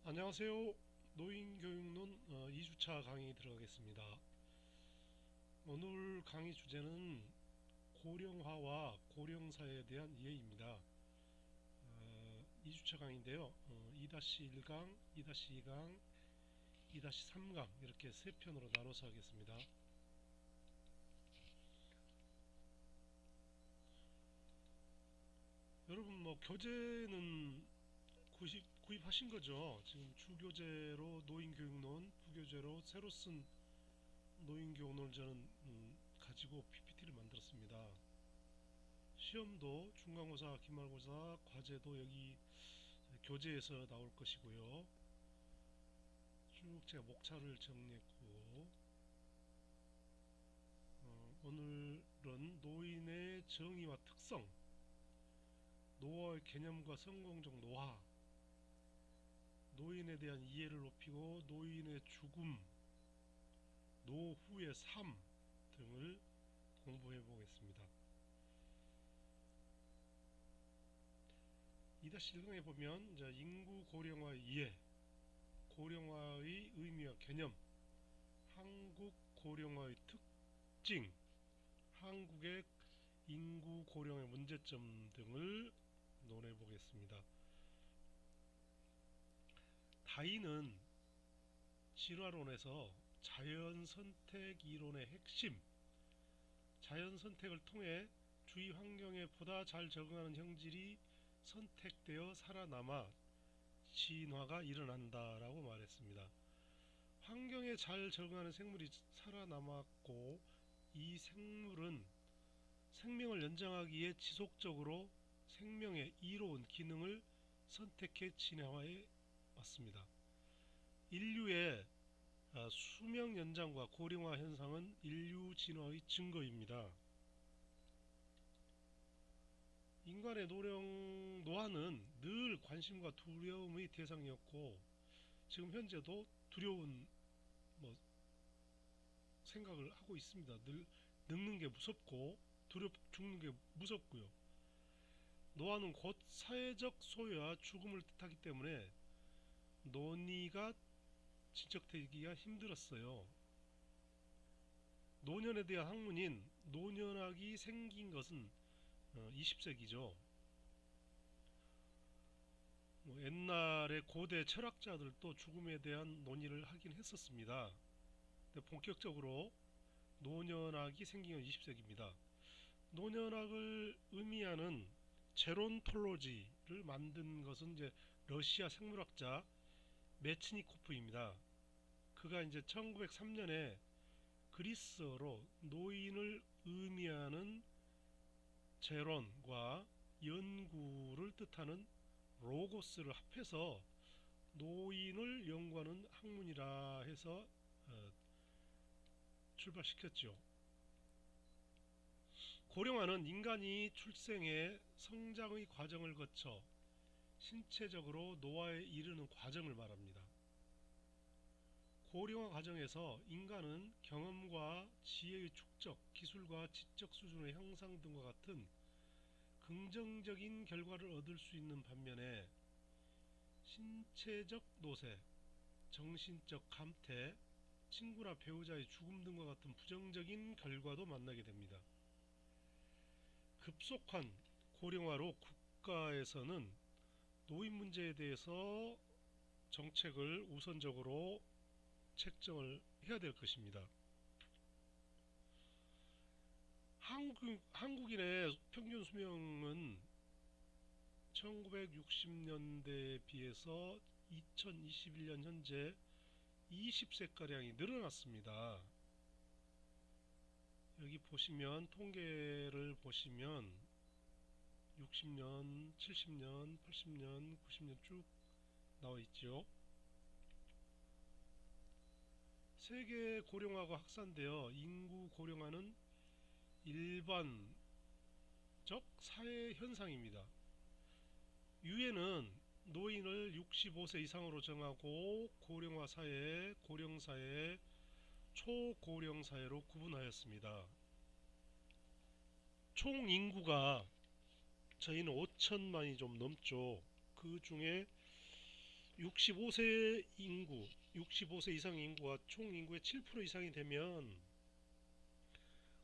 안녕하세요. 노인교육론 2주차 강의 들어가겠습니다. 오늘 강의 주제는 고령화와 고령사에 대한 이해입니다. 2주차 강의인데요. 2-1강, 2-2강, 2-3강 이렇게 세 편으로 나눠서 하겠습니다. 여러분 교재는 구입하신 거죠? 지금 주교재로 노인교육론, 부교재로 새로 쓴 노인교육론을 저는 가지고 PPT를 만들었습니다. 시험도 중간고사, 기말고사, 과제도 여기 교재에서 나올 것이고요. 쭉 제가 목차를 정리했고, 오늘은 노인의 정의와 특성, 노화의 개념과 성공적 노화, 노인에 대한 이해를 높이고 노인의 죽음, 노후의 삶 등을 공부해 보겠습니다. 2-1강에 보면 이제 인구 고령화의 이해, 고령화의 의미와 개념, 한국 고령화의 특징, 한국의 인구 고령의 문제점 등을 논해 보겠습니다. 다인은 진화론에서 자연선택 이론의 핵심, 자연선택을 통해 주위 환경에 보다 잘 적응하는 형질이 선택되어 살아남아 진화가 일어난다라고 말했습니다. 환경에 잘 적응하는 생물이 살아남았고, 이 생물은 생명을 연장하기에 지속적으로 생명의 이로운 기능을 선택해 진화해 왔습니다. 인류의 수명 연장과 고령화 현상은 인류 진화의 증거입니다. 인간의 노화는 늘 관심과 두려움의 대상이었고, 지금 현재도 두려운 생각을 하고 있습니다. 늘 늙는 게 무섭고 죽는 게 무섭고요. 노화는 곧 사회적 소외와 죽음을 뜻하기 때문에 논의가 진척되기가 힘들었어요. 노년에 대한 학문인 노년학이 생긴 것은 20세기죠. 옛날에 고대 철학자들도 죽음에 대한 논의를 하긴 했었습니다. 근데 본격적으로 노년학이 생긴 건 20세기입니다. 노년학을 의미하는 제론톨로지를 만든 것은 이제 러시아 생물학자 메츠니코프입니다. 그가 이제 1903년에 그리스어로 노인을 의미하는 제론과 연구를 뜻하는 로고스를 합해서 노인을 연구하는 학문이라 해서 출발시켰죠. 고령화는 인간이 출생에 성장의 과정을 거쳐 신체적으로 노화에 이르는 과정을 말합니다. 고령화 과정에서 인간은 경험과 지혜의 축적, 기술과 지적 수준의 향상 등과 같은 긍정적인 결과를 얻을 수 있는 반면에 신체적 노쇠, 정신적 감퇴, 친구나 배우자의 죽음 등과 같은 부정적인 결과도 만나게 됩니다. 급속한 고령화로 국가에서는 노인 문제에 대해서 정책을 우선적으로 책정을 해야 될 것입니다. 한국인의 평균 수명은 1960년대에 비해서 2021년 현재 20세가량이 늘어났습니다. 여기 보시면 통계를 보시면 60년, 70년, 80년, 90년 쭉 나와 있죠. 세계 고령화가 확산되어 인구 고령화는 일반적 사회 현상입니다. 유엔은 노인을 65세 이상으로 정하고 고령화 사회, 고령사회, 초고령사회로 구분하였습니다. 총 인구가 저희는 5천만이 좀 넘죠. 그 중에 65세 인구, 65세 이상 인구가 총 인구의 7% 이상이 되면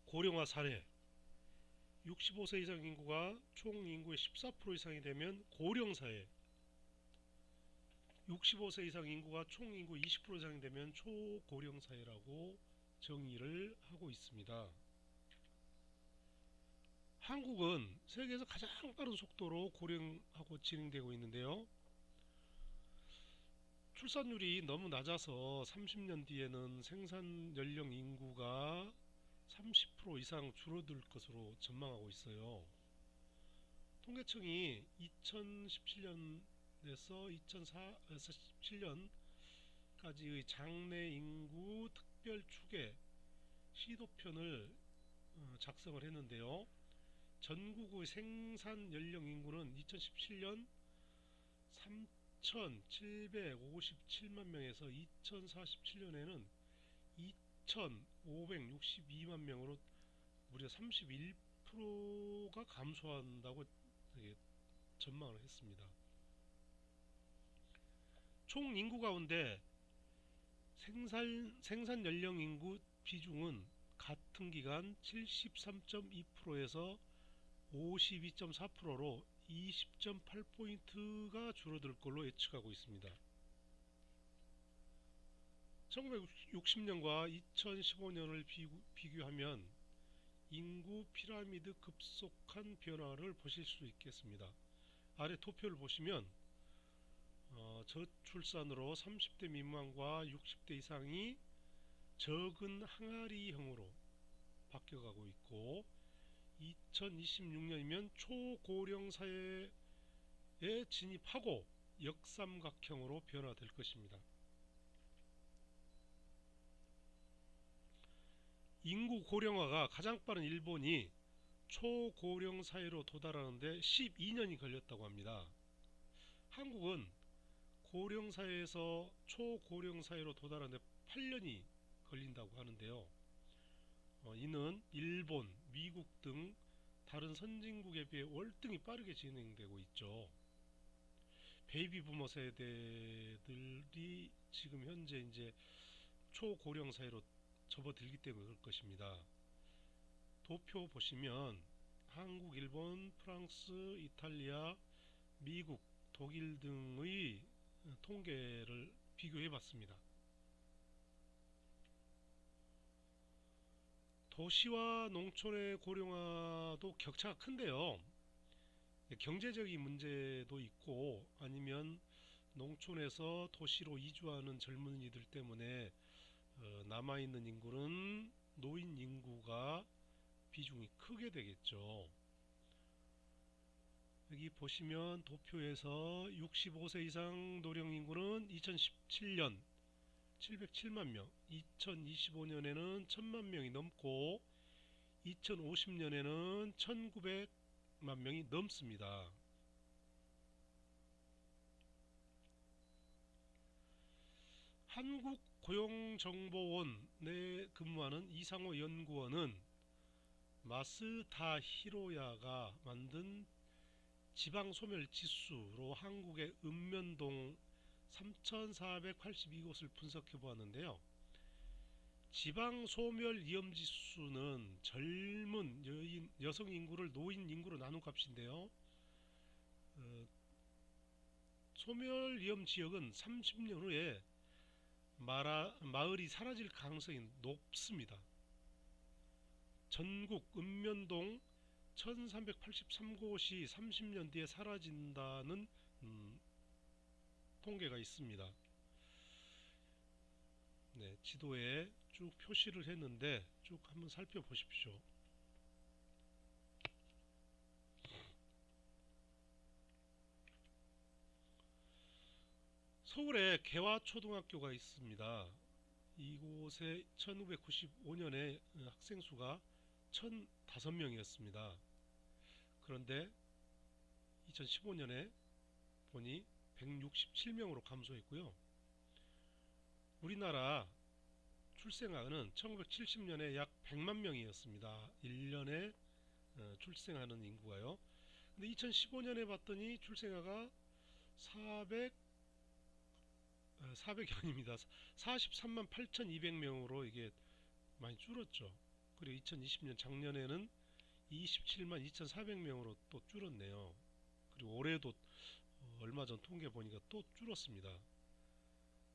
고령화 사례, 65세 이상 인구가 총 인구의 14% 이상이 되면 고령 사회, 65세 이상 인구가 총 인구 20% 이상이 되면 초고령 사회라고 정의를 하고 있습니다. 한국은 세계에서 가장 빠른 속도로 고령하고 진행되고 있는데요. 출산율이 너무 낮아서 30년 뒤에는 생산 연령 인구가 30% 이상 줄어들 것으로 전망하고 있어요. 통계청이 2017년에서 2017년까지의 장래 인구 특별 추계 시도편을 작성을 했는데요. 전국의 생산 연령 인구는 2017년 3,757만 명에서 2047년에는 2,562만 명으로 무려 31%가 감소한다고 전망을 했습니다. 총 인구 가운데 생산 연령 인구 비중은 같은 기간 73.2%에서 52.4%로 20.8포인트가 줄어들 걸로 예측하고 있습니다. 1960년과 2015년을 비교하면 인구 피라미드 급속한 변화를 보실 수 있겠습니다. 아래 도표를 보시면 저출산으로 30대 미만과 60대 이상이 적은 항아리형으로 바뀌어가고 있고 2026년이면 초고령 사회에 진입하고 역삼각형으로 변화될 것입니다. 인구 고령화가 가장 빠른 일본이 초고령 사회로 도달하는데 12년이 걸렸다고 합니다. 한국은 고령 사회에서 초고령 사회로 도달하는데 8년이 걸린다고 하는데요. 이는 일본, 미국 등 다른 선진국에 비해 월등히 빠르게 진행되고 있죠. 베이비 부머 세대들이 지금 현재 이제 초고령 사회로 접어들기 때문에 그럴 것입니다. 도표 보시면 한국, 일본, 프랑스, 이탈리아, 미국, 독일 등의 통계를 비교해 봤습니다. 도시와 농촌의 고령화도 격차가 큰데요. 경제적인 문제도 있고 아니면 농촌에서 도시로 이주하는 젊은이들 때문에 남아있는 인구는 노인 인구가 비중이 크게 되겠죠. 여기 보시면 도표에서 65세 이상 노령 인구는 2017년 707만 명, 2025년에는 1000만 명이 넘고 2050년에는 1900만 명이 넘습니다. 한국고용정보원에 근무하는 이상호 연구원은 마스다 히로야가 만든 지방소멸 지수로 한국의 읍면동 3482곳을 분석해 보았는데요. 지방소멸 위험지수는 젊은 여성 인구를 노인 인구로 나눈 값인데요. 소멸 위험 지역은 30년 후에 마을이 사라질 가능성이 높습니다. 전국 읍면동 1383곳이 30년 뒤에 사라진다는 통계가 있습니다. 네, 지도에 쭉 표시를 했는데 쭉 한번 살펴보십시오. 서울에 개화초등학교가 있습니다. 이곳에 1995년에 학생 수가 1005명이었습니다. 그런데 2015년에 보니 167명으로 감소했고요. 우리나라 출생아는 1970년에 약 100만 명이었습니다. 1년에 출생하는 인구가요. 근데 2015년에 봤더니 출생아가 400이 아닙니다. 43만 8,200명으로 이게 많이 줄었죠. 그리고 2020년 작년에는 27만 2,400명으로 또 줄었네요. 그리고 올해도 얼마 전 통계 보니까 또 줄었습니다.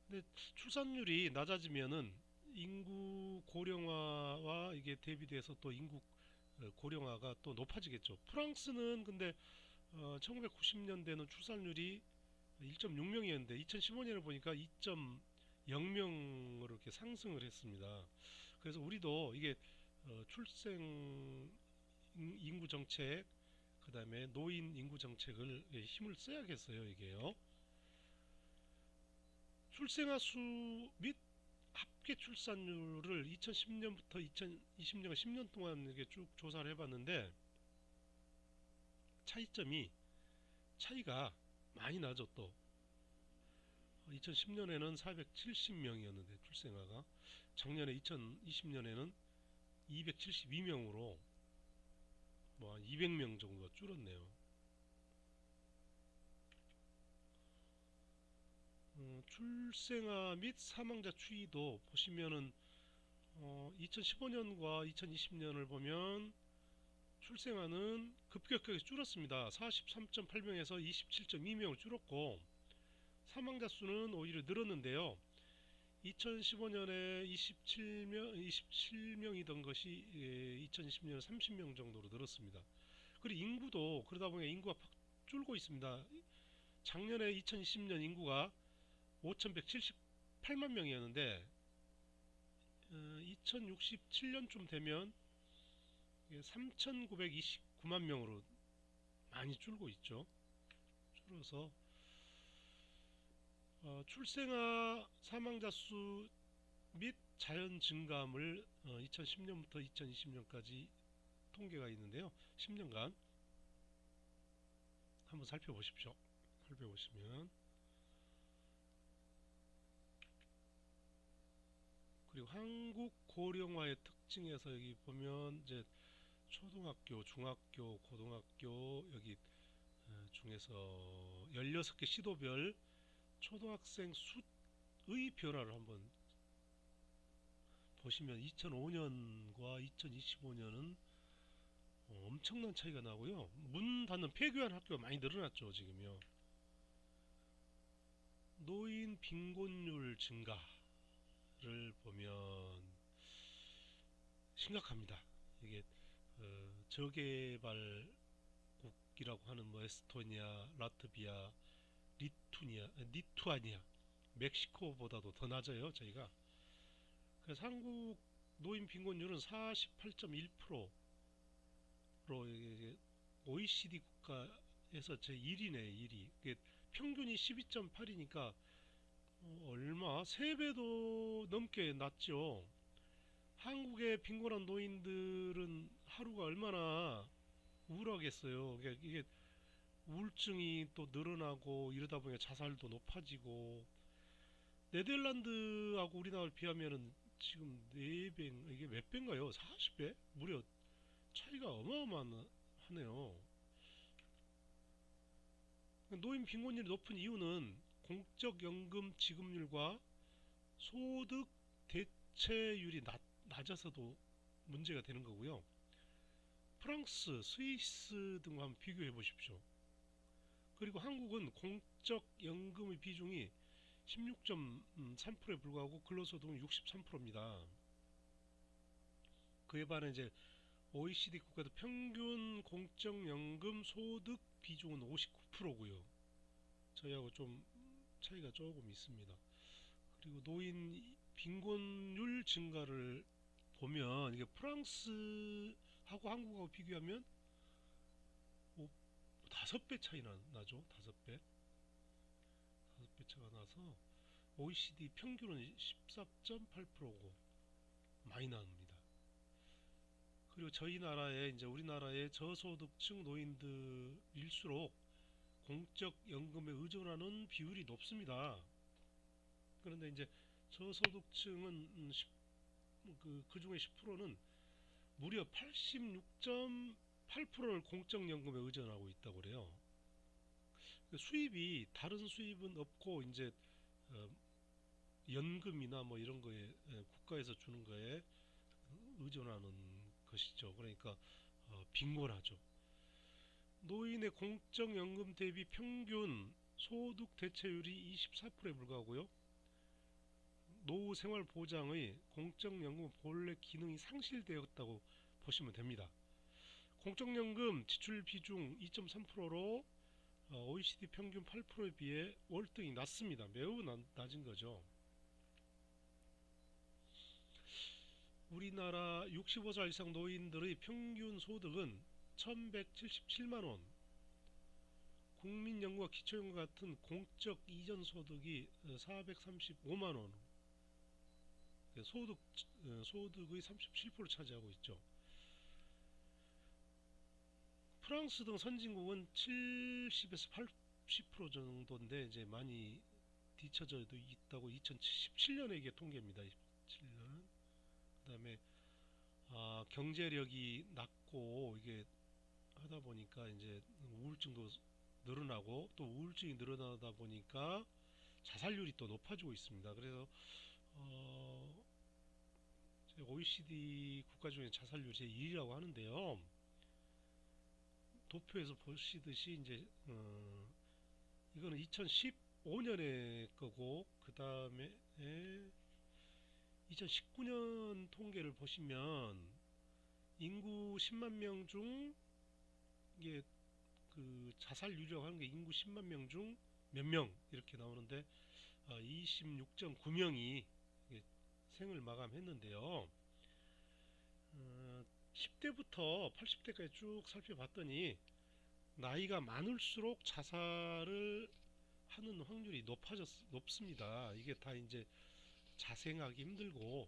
근데 출산율이 낮아지면은 인구 고령화와 이게 대비돼서 또 인구 고령화가 또 높아지겠죠. 프랑스는 근데 1990년대는 출산율이 1.6명이었는데 2015년을 보니까 2.0명으로 이렇게 상승을 했습니다. 그래서 우리도 이게 출생 인구 정책, 그다음에 노인 인구 정책을 힘을 써야겠어요, 이게요. 출생아 수 및 합계 출산율을 2010년부터 2020년 10년 동안 이렇게 쭉 조사를 해봤는데 차이점이 차이가 많이 나죠. 또 2010년에는 470명이었는데 출생아가 작년에 2020년에는 272명으로 뭐 한 200명 정도가 줄었네요. 출생아 및 사망자 추이도 보시면은 2015년과 2020년을 보면 출생아는 급격하게 줄었습니다. 43.8명에서 27.2명을 줄었고 사망자 수는 오히려 늘었는데요. 2015년에 27명이던 것이 2020년에 30명 정도로 늘었습니다. 그리고 인구도 그러다 보니 인구가 팍 줄고 있습니다. 작년에 2020년 인구가 5,178만 명이었는데 2067년쯤 되면 3,929만 명으로 많이 줄고 있죠. 줄어서 출생아 사망자 수 및 자연 증감을 2010년부터 2020년까지 통계가 있는데요. 10년간 한번 살펴보십시오. 살펴보시면 그리고 한국 고령화의 특징에서 여기 보면 이제 초등학교, 중학교, 고등학교 여기 중에서 16개 시도별 초등학생 수의 변화를 한번 보시면 2005년과 2025년은 엄청난 차이가 나고요. 문 닫는 폐교한 학교가 많이 늘어났죠, 지금요. 노인 빈곤율 증가를 보면 심각합니다. 이게 저개발국이라고 하는 뭐 에스토니아, 라트비아, 리투아니아, 멕시코보다도 더 낮아요, 저희가. 그래서 한국 노인 빈곤율은 48.1%로 OECD 국가에서 제 1위네, 1위. 평균이 12.8이니까 얼마 3배도 넘게 낮죠. 한국의 빈곤한 노인들은 하루가 얼마나 우울하겠어요. 이게 우울증이 또 늘어나고 이러다 보니까 자살도 높아지고 네덜란드하고 우리나라를 비하면은 지금 4배 이게 몇 배인가요? 40배? 무려 차이가 어마어마하네요. 노인 빈곤율이 높은 이유는 공적연금 지급률과 소득 대체율이 낮아서도 문제가 되는 거고요. 프랑스, 스위스 등과 한번 비교해 보십시오. 그리고 한국은 공적연금의 비중이 16.3%에 불과하고 근로소득은 63%입니다. 그에 반해 이제 OECD 국가도 평균 공적연금 소득 비중은 59%고요. 저희하고 좀 차이가 조금 있습니다. 그리고 노인 빈곤율 증가를 보면 이게 프랑스하고 한국하고 비교하면 5배 차이 나죠. 5배. 5배 차가 나서 OECD 평균은 14.8%고 많이 나옵니다. 그리고 저희 나라에 이제 우리나라의 저소득층 노인들일수록 공적연금에 의존하는 비율이 높습니다. 그런데 이제 저소득층은 그 중에 10%는 무려 86.8%를 공적연금에 의존하고 있다고 그래요. 수입이 다른 수입은 없고 이제 연금이나 뭐 이런 거에 국가에서 주는 거에 의존하는 것이죠. 그러니까 빈곤하죠. 노인의 공적연금 대비 평균 소득 대체율이 24%에 불과하고요. 노후 생활 보장의 공적연금 본래 기능이 상실되었다고 보시면 됩니다. 공적연금 지출 비중 2.3%로 OECD 평균 8%에 비해 월등히 낮습니다. 매우 낮은 거죠. 우리나라 65살 이상 노인들의 평균 소득은 1177만 원, 국민연금과 기초연금 같은 공적 이전 소득이 435만 원, 소득의 37%를 차지하고 있죠. 프랑스 등 선진국은 70에서 80% 정도인데 이제 많이 뒤처져 있다고 2017년에 이게 통계입니다. 2017년. 그다음에 경제력이 낮고 이게 하다 보니까 이제 우울증도 늘어나고 또 우울증이 늘어나다 보니까 자살률이 또 높아지고 있습니다. 그래서 OECD 국가 중에 자살률 제1위라고 하는데요. 도표에서 보시듯이 이제 이거는 2015년의 거고 그 다음에 2019년 통계를 보시면 인구 10만 명 중 이게 그 자살률이라고 하는 게 인구 10만 명 중 몇 명 이렇게 나오는데 26.9명이 생을 마감했는데요. 10대부터 80대까지 쭉 살펴봤더니 나이가 많을수록 자살을 하는 확률이 높습니다. 이게 다 이제 자생하기 힘들고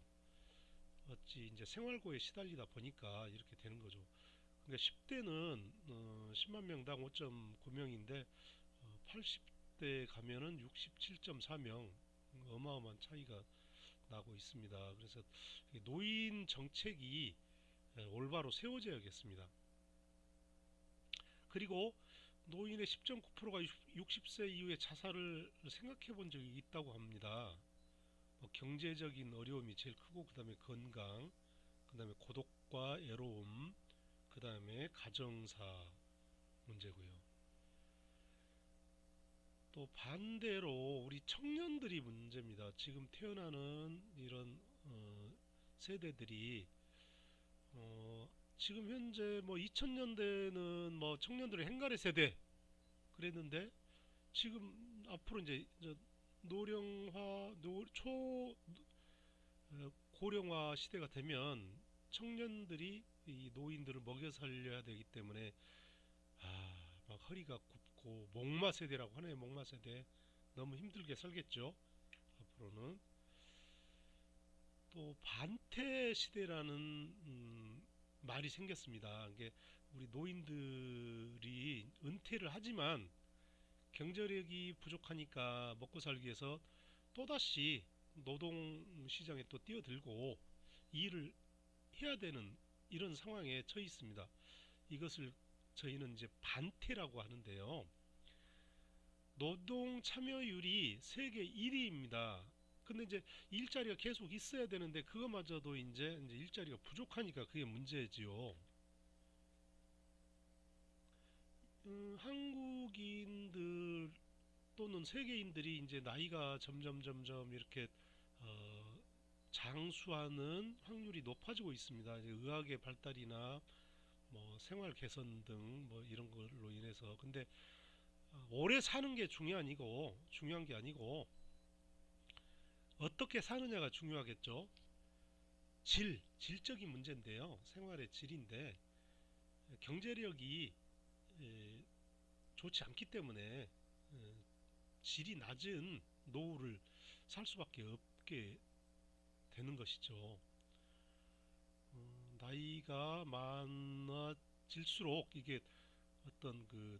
어찌 이제 생활고에 시달리다 보니까 이렇게 되는 거죠. 그러니까 10대는 10만 명당 5.9명인데 80대 가면은 67.4명, 어마어마한 차이가 나고 있습니다. 그래서 노인 정책이 올바로 세워져야겠습니다. 그리고 노인의 10.9%가 60세 이후에 자살을 생각해 본 적이 있다고 합니다. 경제적인 어려움이 제일 크고 그 다음에 건강, 그 다음에 고독과 애로움, 그 다음에 가정사 문제고요. 또 반대로 우리 청년들이 문제입니다. 지금 태어나는 이런 세대들이 지금 현재 뭐 2000년대는 뭐 청년들의 행가래 세대 그랬는데 지금 앞으로 이제 노령화, 고령화 시대가 되면 청년들이 이 노인들을 먹여 살려야 되기 때문에 막 허리가 굽고 목마 세대라고 하네요. 목마 세대 너무 힘들게 살겠죠. 앞으로는 또 반태 시대라는 말이 생겼습니다. 이게 우리 노인들이 은퇴를 하지만 경제력이 부족하니까 먹고 살기 위해서 또다시 노동 시장에 또 뛰어들고 일을 해야 되는 이런 상황에 처해 있습니다. 이것을 저희는 이제 반태라고 하는데요. 노동 참여율이 세계 1위입니다. 근데 이제 일자리가 계속 있어야 되는데 그거마저도 이제 일자리가 부족하니까 그게 문제지요. 한국인들 또는 세계인들이 이제 나이가 점점 이렇게 어, 장수하는 확률이 높아지고 있습니다. 이제 의학의 발달이나 뭐 생활 개선 등 뭐 이런 걸로 인해서 근데 오래 사는 게 중요한 게 아니고 어떻게 사느냐가 중요하겠죠. 질적인 문제인데요. 생활의 질인데 경제력이 좋지 않기 때문에 질이 낮은 노후를 살 수밖에 없게 되는 것이죠. 나이가 많아질수록 이게 어떤 그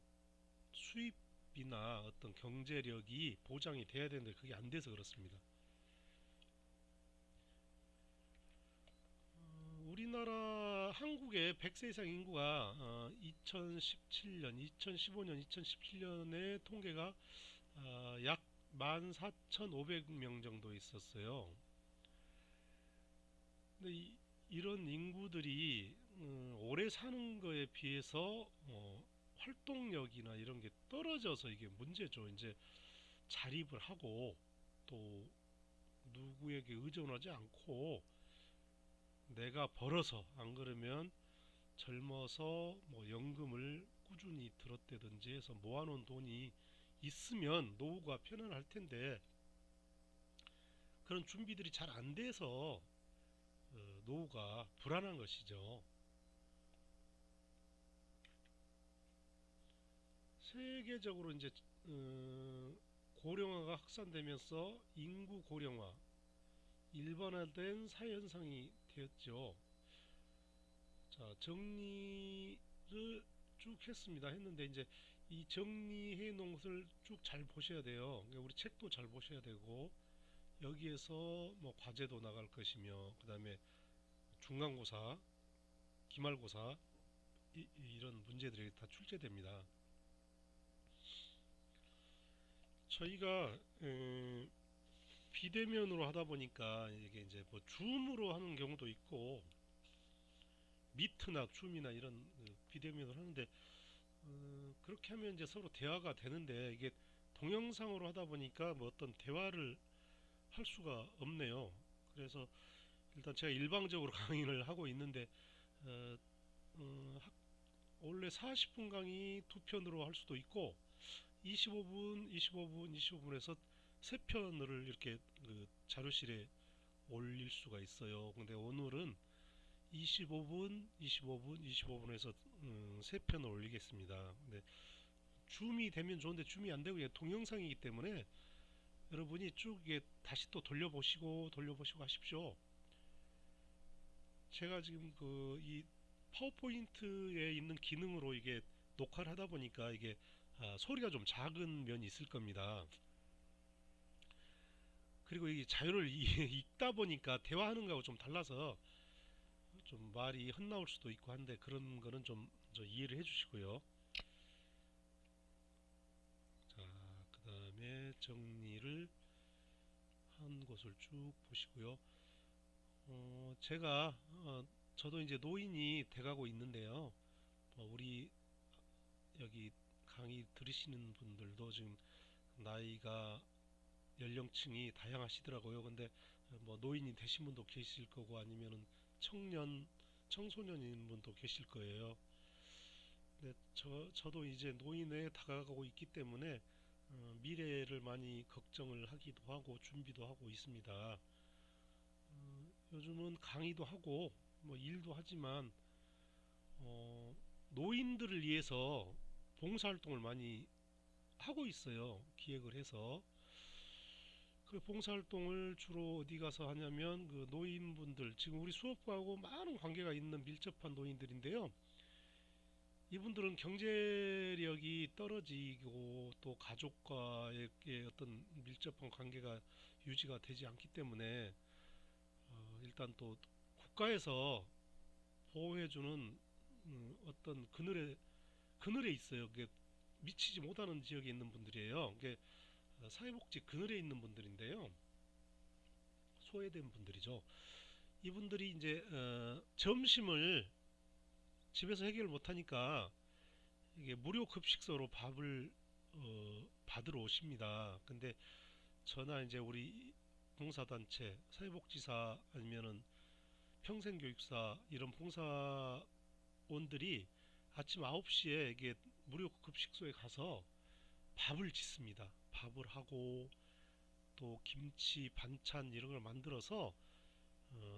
수입이나 어떤 경제력이 보장이 돼야 되는데 그게 안 돼서 그렇습니다. 우리나라 한국의 100세 이상 인구가 2017년, 2015년, 2017년의 통계가 약 14,500명 정도 있었어요. 근데 이런 인구들이 오래 사는 거에 비해서 활동력이나 이런 게 떨어져서 이게 문제죠. 이제 자립을 하고 또 누구에게 의존하지 않고 내가 벌어서, 안 그러면 젊어서 뭐 연금을 꾸준히 들었다든지 해서 모아놓은 돈이 있으면 노후가 편안할 텐데, 그런 준비들이 잘 안 돼서 노후가 불안한 것이죠. 세계적으로 이제 고령화가 확산되면서 인구 고령화, 일반화된 사회현상이 되었죠. 자, 정리를 쭉 했는데 이제 이 정리해 놓은 것을 쭉 잘 보셔야 돼요. 그러니까 우리 책도 잘 보셔야 되고, 여기에서 뭐 과제도 나갈 것이며, 그 다음에 중간고사, 기말고사, 이런 문제들이 다 출제됩니다. 저희가 비대면으로 하다 보니까 이게 이제 뭐 줌으로 하는 경우도 있고, 미트나 줌이나 이런 비대면으로 하는데, 그렇게 하면 이제 서로 대화가 되는데, 이게 동영상으로 하다 보니까 뭐 어떤 대화를 할 수가 없네요. 그래서 일단 제가 일방적으로 강의를 하고 있는데, 어, 어, 원래 40분 강의 두 편으로 할 수도 있고, 25분, 25분, 25분에서 세 편을 이렇게 자료실에 올릴 수가 있어요. 근데 오늘은 25분, 25분, 25분에서 세 편을 올리겠습니다. 근데 줌이 되면 좋은데 줌이 안 되고 그냥 동영상이기 때문에 여러분이 쭉 이게 다시 또 돌려보시고 하십시오. 제가 지금 이 파워포인트에 있는 기능으로 이게 녹화를 하다 보니까 이게 소리가 좀 작은 면이 있을 겁니다. 그리고 이 자료를 읽다 보니까 대화하는 거하고 좀 달라서 좀 말이 헛나올 수도 있고 한데, 그런 거는 좀 이해를 해 주시고요. 자, 그 다음에 정리를 한 곳을 쭉 보시고요. 제가 저도 이제 노인이 돼가고 있는데요. 우리 여기 강의 들으시는 분들도 지금 나이가 연령층이 다양하시더라고요. 근데 뭐 노인이 되신 분도 계실 거고, 아니면은 청소년인 분도 계실 거예요. 근데 저도 이제 노인에 다가가고 있기 때문에 미래를 많이 걱정을 하기도 하고 준비도 하고 있습니다. 요즘은 강의도 하고 뭐 일도 하지만 노인들을 위해서 봉사활동을 많이 하고 있어요. 기획을 해서. 그 봉사활동을 주로 어디 가서 하냐면, 그 노인분들, 지금 우리 수업하고 많은 관계가 있는 밀접한 노인들인데요. 이분들은 경제력이 떨어지고 또 가족과의 어떤 밀접한 관계가 유지가 되지 않기 때문에 일단 또 국가에서 보호해주는 어떤 그늘에 있어요. 그게 미치지 못하는 지역에 있는 분들이에요. 그게 사회복지 그늘에 있는 분들인데요. 소외된 분들이죠. 이분들이 이제 점심을 집에서 해결 못하니까 이게 무료 급식소로 밥을 받으러 오십니다. 근데 저나 이제 우리 봉사단체, 사회복지사 아니면은 평생교육사, 이런 봉사원들이 아침 9시에 이게 무료 급식소에 가서 밥을 짓습니다. 밥을 하고 또 김치, 반찬 이런 걸 만들어서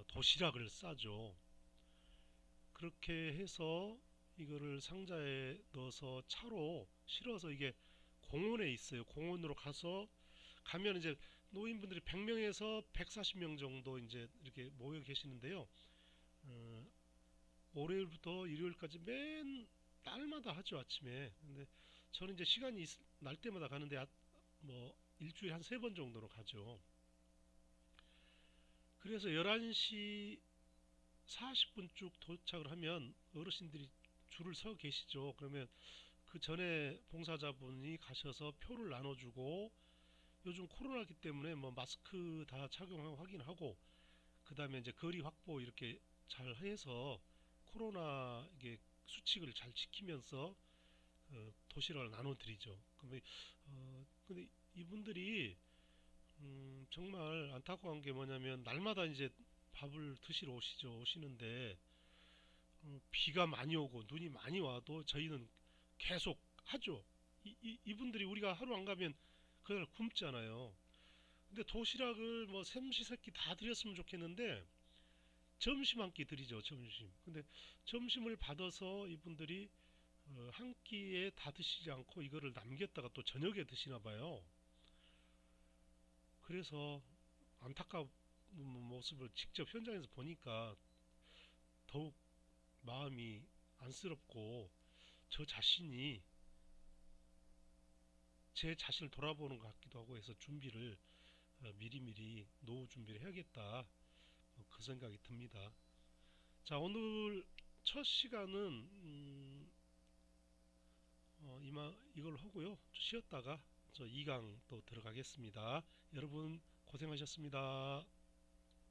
도시락을 싸죠. 그렇게 해서 이거를 상자에 넣어서 차로 실어서, 이게 공원에 있어요. 공원으로 가면 이제 노인분들이 100명에서 140명 정도 이제 이렇게 모여 계시는데요. 어, 월요일부터 일요일까지 맨 날마다 하죠, 아침에. 근데 저는 이제 시간이 날 때마다 가는데, 뭐 일주일에 한 세 번 정도로 가죠. 그래서 11시 40분 쭉 도착을 하면 어르신들이 줄을 서 계시죠. 그러면 그 전에 봉사자분이 가셔서 표를 나눠주고, 요즘 코로나기 때문에 뭐 마스크 다 착용하고 확인하고 그 다음에 이제 거리 확보 이렇게 잘 해서 코로나 이게 수칙을 잘 지키면서 도시락을 나눠드리죠. 근데 이분들이 정말 안타까운 게 뭐냐면 날마다 이제 밥을 드시러 오시는데 비가 많이 오고 눈이 많이 와도 저희는 계속 하죠. 이분들이 우리가 하루 안 가면 그날 굶잖아요. 근데 도시락을 뭐 삼시세끼 다 드렸으면 좋겠는데 점심 한 끼 드리죠, 점심. 근데 점심을 받아서 이분들이 한 끼에 다 드시지 않고 이거를 남겼다가 또 저녁에 드시나 봐요. 그래서 안타까운 모습을 직접 현장에서 보니까 더욱 마음이 안쓰럽고 저 자신이 제 자신을 돌아보는 것 같기도 하고 해서 준비를 미리미리 노후 준비를 해야겠다 그 생각이 듭니다. 자, 오늘 첫 시간은 이걸 하고요. 쉬었다가 저 2강 또 들어가겠습니다. 여러분 고생하셨습니다.